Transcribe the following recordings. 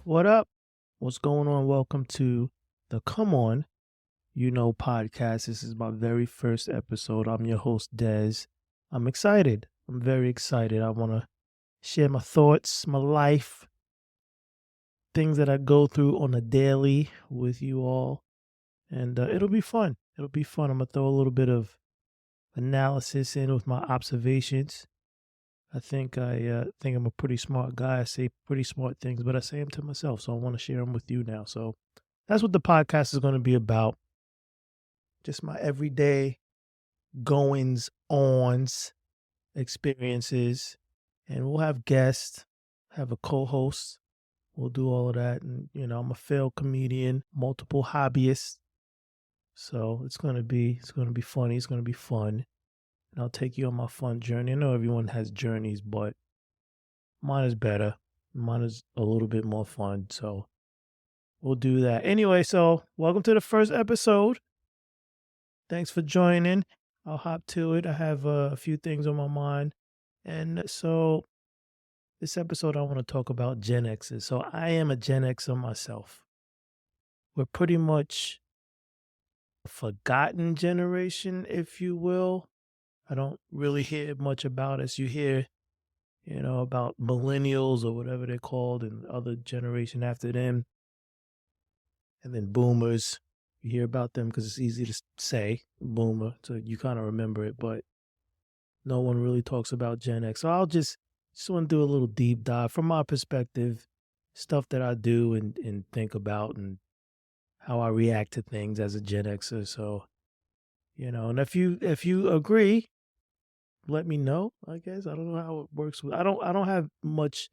What up? What's going on? Welcome to the Come On podcast. This is my very first episode. I'm your host, Dez. I'm excited. I'm very excited. I want to share my thoughts, my life, things that I go through on a daily with you all. And it'll be fun. It'll be fun. I'm going to throw a little bit of analysis in with my observations. I think I'm a pretty smart guy. I say pretty smart things, but I say them to myself. So I want to share them with you now. So that's what the podcast is going to be about. Just my everyday goings ons, experiences, and we'll have guests, have a co-host. We'll do all of that. And I'm a failed comedian, multiple hobbyist. So it's gonna be funny. It's gonna be fun. And I'll take you on my fun journey. I know everyone has journeys, but mine is better. Mine is a little bit more fun. So we'll do that. Anyway, so welcome to the first episode. Thanks for joining. I'll hop to it. I have a few things on my mind. And so this episode, I want to talk about Gen X's. So I am a Gen Xer myself. We're pretty much a forgotten generation, if you will. I don't really hear much about us. You hear, about millennials or whatever they're called and other generation after them. And then boomers. You hear about them because it's easy to say, boomer, so you kind of remember it, but no one really talks about Gen X. So I'll just want to do a little deep dive from my perspective, stuff that I do and think about and how I react to things as a Gen Xer. So, and if you agree, let me know, I guess. I don't know how it works. I don't have much,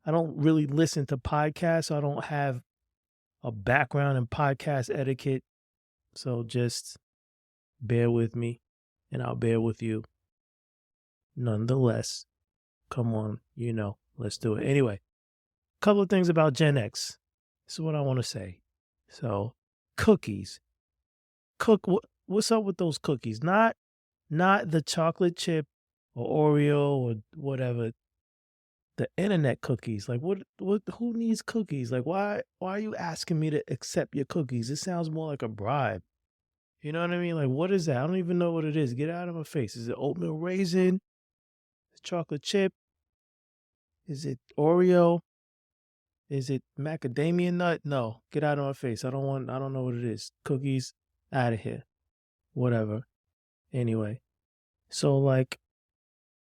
I don't really listen to podcasts. So I don't have a background in podcast etiquette. So just bear with me and I'll bear with you. Nonetheless, come on, let's do it. Anyway, a couple of things about Gen X. This is what I want to say. So cookies. What's up with those cookies? Not the chocolate chip or Oreo or whatever. The internet cookies. Like what who needs cookies? Like why are you asking me to accept your cookies? It sounds more like a bribe. You know what I mean? Like what is that? I don't even know what it is. Get out of my face. Is it oatmeal raisin? Chocolate chip? Is it Oreo? Is it macadamia nut? No. Get out of my face. I don't know what it is. Cookies, out of here. Whatever. Anyway. So we're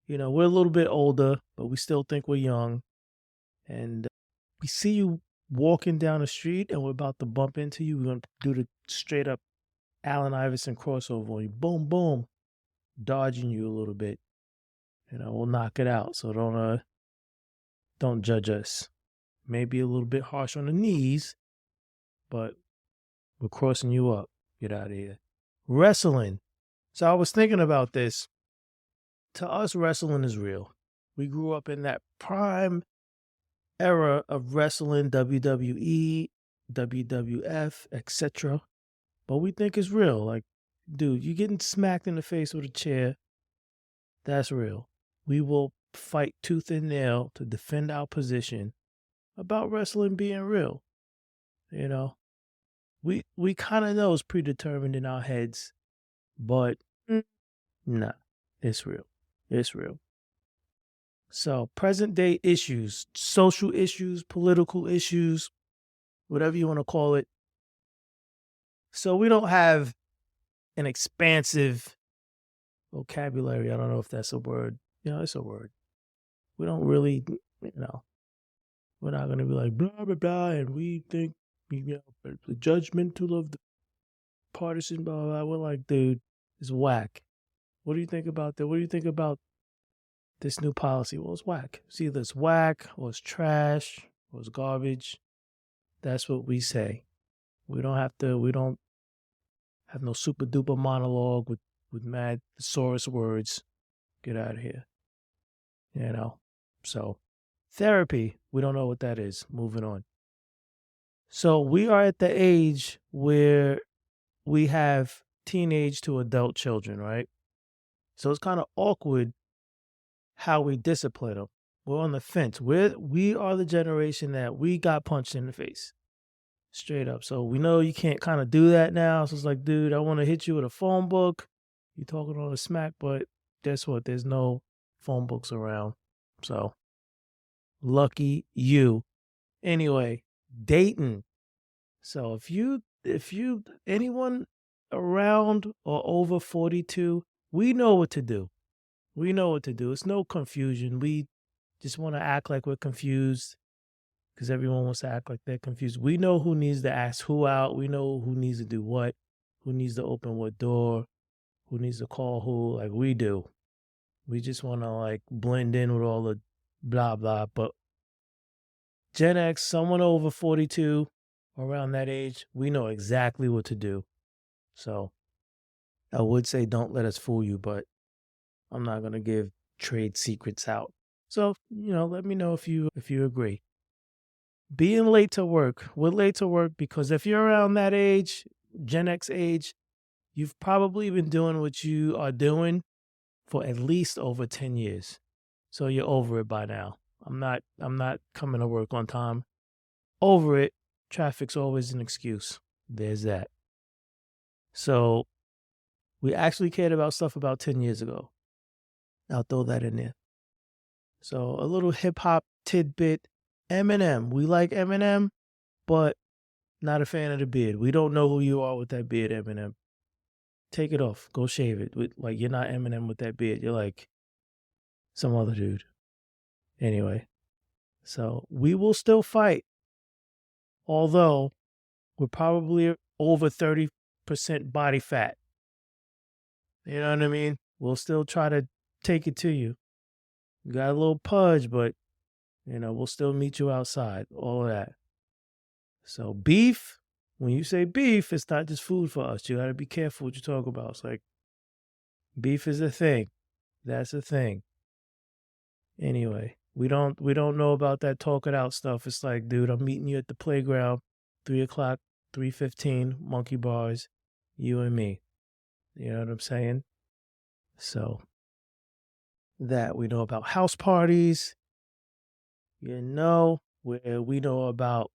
a little bit older, but we still think we're young. And we see you walking down the street and we're about to bump into you. We're going to do the straight up Allen Iverson crossover on you. Boom, boom. Dodging you a little bit. We'll knock it out. So don't judge us. Maybe a little bit harsh on the knees, but we're crossing you up. Get out of here. Wrestling. So I was thinking about this. To us, wrestling is real. We grew up in that prime era of wrestling, WWE, WWF, etc. But we think it's real. Like, dude, you getting smacked in the face with a chair. That's real. We will fight tooth and nail to defend our position about wrestling being real. We kind of know it's predetermined in our heads, but nah, it's real. It's real. So present day issues, social issues, political issues, whatever you want to call it. So we don't have an expansive vocabulary. I don't know if that's a word. It's a word. We don't really, we're not going to be like blah, blah, blah, and we think, the judgmental of the partisan, blah, blah, blah. We're like, dude, it's whack. What do you think about that? What do you think about this new policy? Well, it's whack. It's either it's whack or it's trash or it's garbage. That's what we say. We don't have no super duper monologue with mad thesaurus words. Get out of here. So therapy, we don't know what that is. Moving on. So we are at the age where we have teenage to adult children, right? So it's kind of awkward how we discipline them. We're on the fence. We are the generation that we got punched in the face. Straight up. So we know you can't kind of do that now. So it's like, dude, I want to hit you with a phone book. You're talking all the smack, but guess what? There's no phone books around. So lucky you. Anyway, dating. So if you anyone around or over 42, we know what to do. We know what to do. It's no confusion. We just want to act like we're confused because everyone wants to act like they're confused. We know who needs to ask who out. We know who needs to do what, who needs to open what door, who needs to call who, like we do. We just want to like blend in with all the blah, blah. But Gen X, someone over 42, around that age, we know exactly what to do. So I would say don't let us fool you, but I'm not going to give trade secrets out. So, let me know if you agree. Being late to work. We're late to work because if you're around that age, Gen X age, you've probably been doing what you are doing for at least over 10 years. So you're over it by now. I'm not coming to work on time. Over it. Traffic's always an excuse. There's that. So we actually cared about stuff about 10 years ago. I'll throw that in there. So a little hip hop tidbit. Eminem. We like Eminem, but not a fan of the beard. We don't know who you are with that beard, Eminem. Take it off. Go shave it. Like, you're not Eminem with that beard. You're like some other dude. Anyway, so we will still fight. Although we're probably over 30% body fat. You know what I mean? We'll still try to take it to you. You got a little pudge, but, we'll still meet you outside. All of that. So beef, when you say beef, it's not just food for us. You got to be careful what you talk about. It's like beef is a thing. That's a thing. Anyway, we don't know about that talk it out stuff. It's like, dude, I'm meeting you at the playground, 3:00, 3:15, monkey bars, you and me. You know what I'm saying? So that we know about house parties, where we know about,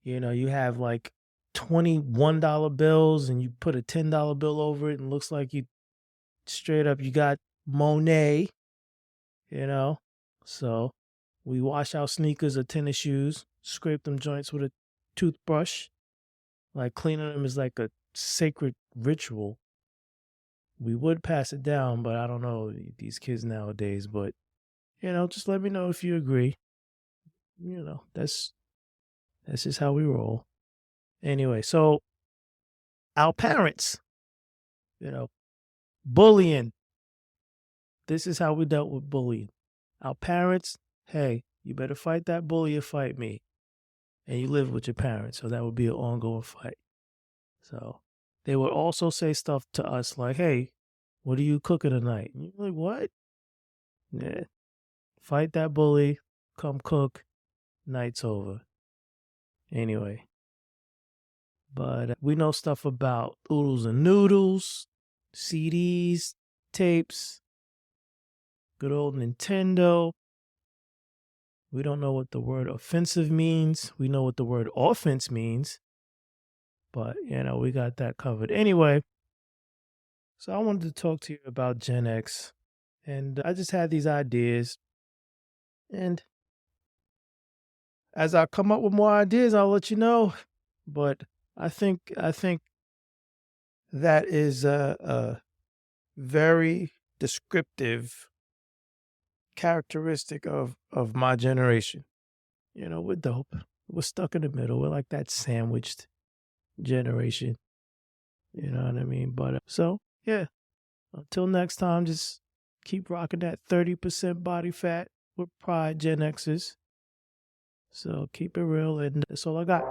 you have like $21 bills and you put a $10 bill over it and looks like you got Monet, So we wash our sneakers or tennis shoes, scrape them joints with a toothbrush. Like cleaning them is like a sacred ritual. We would pass it down, but I don't know these kids nowadays. But, just let me know if you agree. That's just how we roll. Anyway, so our parents, bullying. This is how we dealt with bullying. Our parents, hey, you better fight that bully or fight me. And you live with your parents, so that would be an ongoing fight. So they would also say stuff to us like, hey, what are you cooking tonight? And you're like, what? Yeah. Fight that bully, come cook, night's over. Anyway. But we know stuff about oodles and noodles, CDs, tapes, good old Nintendo. We don't know what the word offensive means. We know what the word offense means. But, we got that covered. Anyway, so I wanted to talk to you about Gen X. And I just had these ideas. And as I come up with more ideas, I'll let you know. But I think that is a very descriptive characteristic of my generation. We're dope. We're stuck in the middle. We're like that sandwiched generation. You know what I mean? But so, yeah. Until next time, just keep rocking that 30% body fat with pride, Gen Xers. So keep it real, and that's all I got.